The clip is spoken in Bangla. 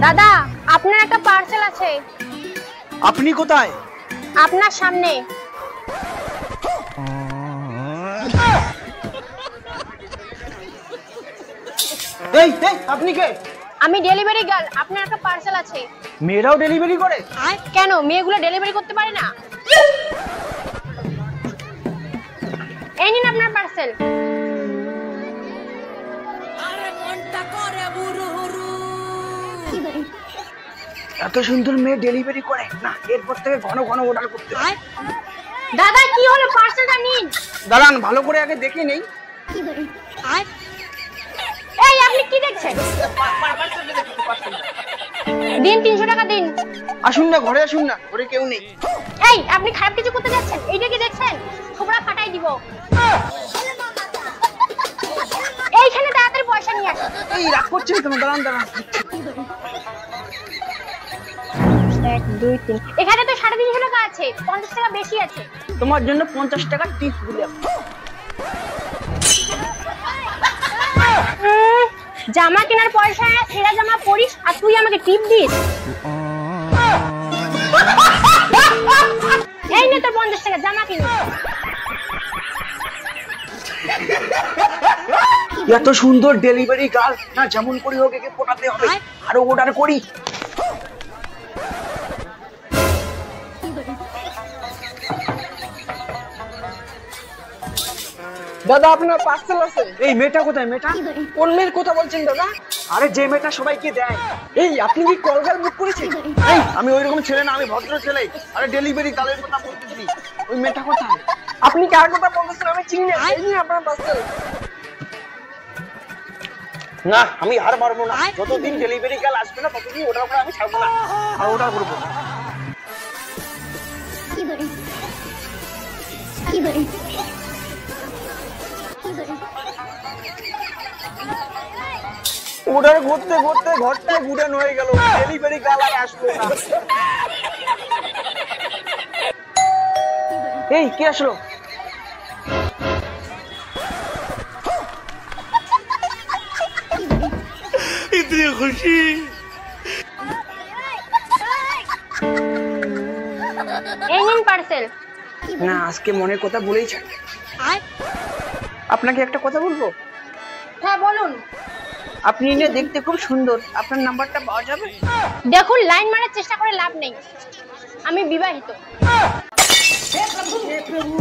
দাদা, আপনার একটা পার্সেল আছে। আপনি কোথায়? আপনার সামনে। এই আপনি কে? আমি ডেলিভারি গার্ল, আপনার একটা পার্সেল আছে। মেয়েরাও ডেলিভারি করে? কেন, মেয়েগুলো ডেলিভারি করতে পারে না? এই নিন আপনার পার্সেল। এত সুন্দর মেয়ে ডেলিভারি করে না, এরপর থেকে ঘন ঘন অর্ডার করতে হয়। দাদা কি হলো, পার্সেলটা নিন। দাঁড়ান, ভালো করে আগে দেখে নেই। এই আপনি কি দেখছেন? দিন 300 টাকা দিন। আসুন না, ঘরে আসুন না, ঘরে কেউ নেই। এই আপনি খারাপ কিছু করতে যাচ্ছেন? এইটা কি দেখছেন? থোবড়া ফাটাই দিব। এইখানে তাড়াতাড়ি পয়সা নিয়ে আসুন। এই রাগ করছেন কেন? দাঁড়ান। 1 2 3, এখানে তো 350 টাকা আছে, 50 টাকা বেশি আছে। তোমার জন্য 50 টাকা টিপস দিলাম। জামা কেনার পয়সা ছেঁড়া জামা পরিস আর তুই আমাকে টিপ দিস। এই নে তোর 50 টাকা, জামা কিন। এত সুন্দর ডেলিভারি গার্ল না, যেমন করি হোক একে পটাতে হবে। আরো অর্ডার করি। দাদা আপনার পার্সেল আছে। এই মেয়েটা কোথায়? মেয়েটা কোন মেয়ের কথা বলছেন দাদা? আরে যে মেয়েটা সবাইকে দেয়। এই আপনি কি কলগার বুক করেছেন? এই আমি ওইরকম ছেলে না, আমি ভদ্র ছেলে। আরে ডেলিভারি গার্লের কথা বলতেছি। ওই মেয়েটা কোথায়? আপনি কার কথা বলতেছেন? আমি চিনি না। এই নিন আপনার পার্সেল। না, আমি হার মারবো না। যতদিন ডেলিভারি গার্ল আসবে না ততদিন অর্ডার করে আমি ছাড়বো না। আর অর্ডার করবো। অর্ডার করতে করতে ঘরটা গুড়ান হয়ে গেল। ডেলিভারি গার্ল আর আসলো না। এই কে আসলো? ইতনি খুশি। এই নিন পার্সেল। না, আজকে মনের কথা বলেই ছাড়বে। আপনাকে একটা কথা বলবো? হ্যাঁ বলুন। আপনি না দেখতে খুব সুন্দর, আপনার নাম্বারটা পাওয়া যাবে? দেখুন, লাইন মারার চেষ্টা করে লাভ নেই, আমি বিবাহিত। হে প্রভু।